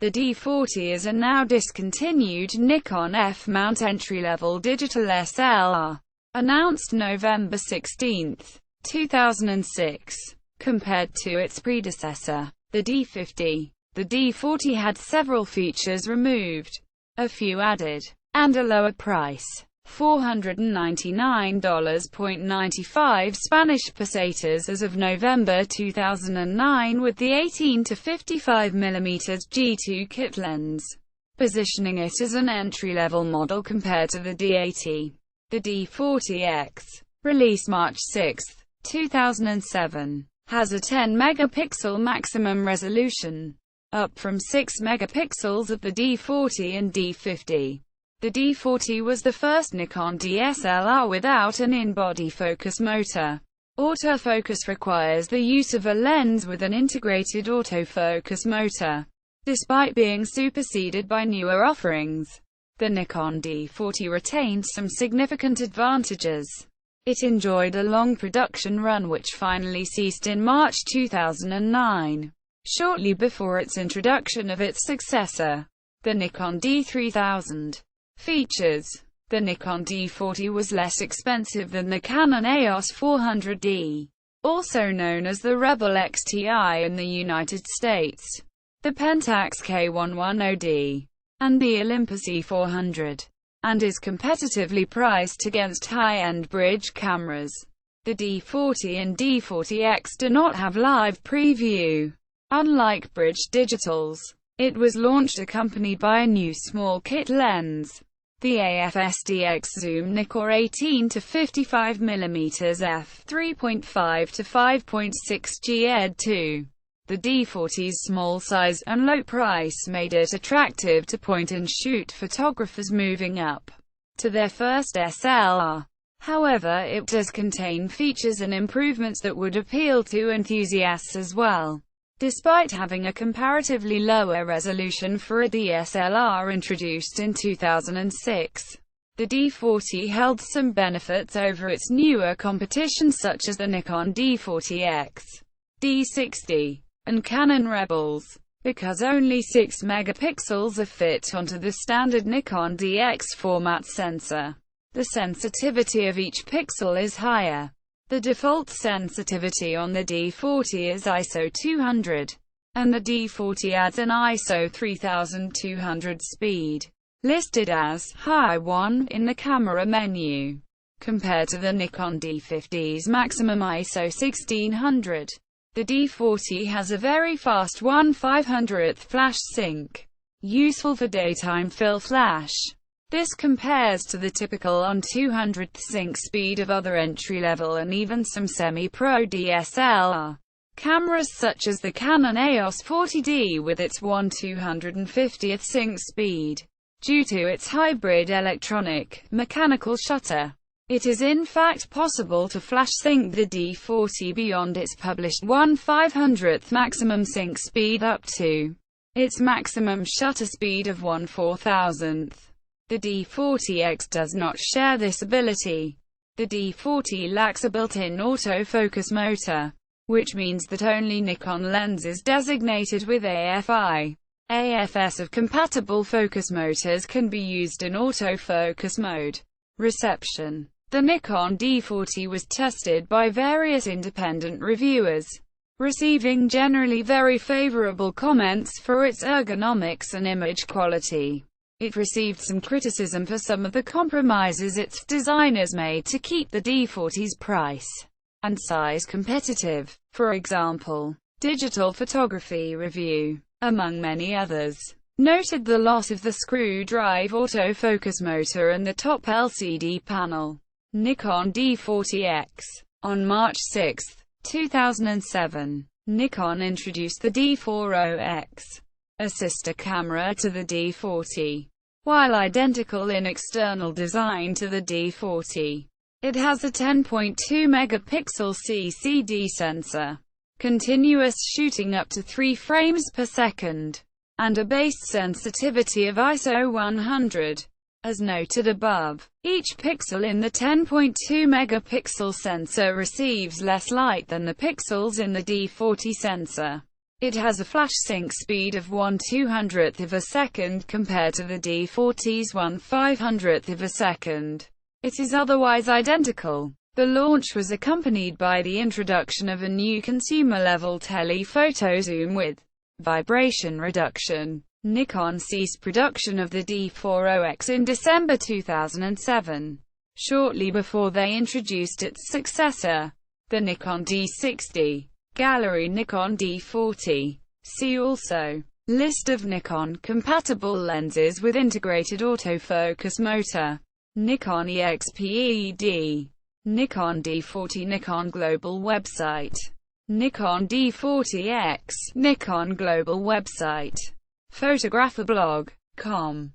The D40 is a now-discontinued Nikon F-mount entry-level digital SLR, announced November 16, 2006. Compared to its predecessor, the D50, the D40 had several features removed, a few added, and a lower price, $499.95 Spanish pesetas as of November 2009, with the 18 to 55mm G2 kit lens, positioning it as an entry-level model compared to the D80. The D40x, released March 6, 2007, has a 10-megapixel maximum resolution, up from 6 megapixels of the D40 and D50. The D40 was the first Nikon DSLR without an in-body focus motor. Autofocus requires the use of a lens with an integrated autofocus motor. Despite being superseded by newer offerings, the Nikon D40 retained some significant advantages. It enjoyed a long production run which finally ceased in March 2009, shortly before its introduction of its successor, the Nikon D3000. Features: the Nikon D40 was less expensive than the Canon EOS 400D, also known as the Rebel XTI in the United States, the Pentax K110D, and the Olympus E400, and is competitively priced against high-end bridge cameras. The D40 and D40x do not have live preview. Unlike bridge digitals, it was launched accompanied by a new small kit lens, the AF-SDX Zoom Nikkor 18 to 55mm f3.5 to 5.6 G ed2. The D40's small size and low price made it attractive to point-and-shoot photographers moving up to their first SLR. However, it does contain features and improvements that would appeal to enthusiasts as well. Despite having a comparatively lower resolution for a DSLR introduced in 2006, the D40 held some benefits over its newer competition such as the Nikon D40x, D60, and Canon Rebels. Because only 6 megapixels are fit onto the standard Nikon DX format sensor, the sensitivity of each pixel is higher. The default sensitivity on the D40 is ISO 200, and the D40 adds an ISO 3200 speed, listed as High 1 in the camera menu, compared to the Nikon D50's maximum ISO 1600. The D40 has a very fast 1/500th flash sync, useful for daytime fill flash. This compares to the typical 1/200th sync speed of other entry-level and even some semi-pro DSLR cameras such as the Canon EOS 40D with its 1/250th sync speed. Due to its hybrid electronic, mechanical shutter, it is in fact possible to flash sync the D40 beyond its published 1/500th maximum sync speed up to its maximum shutter speed of 1/4000th. The D40x does not share this ability. The D40 lacks a built-in autofocus motor, which means that only Nikon lenses designated with AFI, AFS of compatible focus motors can be used in autofocus mode. Reception: the Nikon D40 was tested by various independent reviewers, receiving generally very favorable comments for its ergonomics and image quality. It received some criticism for some of the compromises its designers made to keep the D40's price and size competitive. For example, Digital Photography Review, among many others, noted the loss of the screw drive autofocus motor and the top LCD panel. Nikon D40x. On March 6, 2007, Nikon introduced the D40x, a sister camera to the D40. While identical in external design to the D40, it has a 10.2 megapixel CCD sensor, continuous shooting up to 3 frames per second, and a base sensitivity of ISO 100. As noted above, each pixel in the 10.2 megapixel sensor receives less light than the pixels in the D40 sensor. It has a flash sync speed of 1/200th of a second compared to the D40's 1/500th of a second. It is otherwise identical. The launch was accompanied by the introduction of a new consumer-level telephoto zoom with vibration reduction. Nikon ceased production of the D40x in December 2007, shortly before they introduced its successor, the Nikon D60. Gallery Nikon D40. See also: List of Nikon-compatible lenses with integrated autofocus motor. Nikon EXPED. Nikon D40. Nikon Global Website. Nikon D40x. Nikon Global Website. Photographerblog.com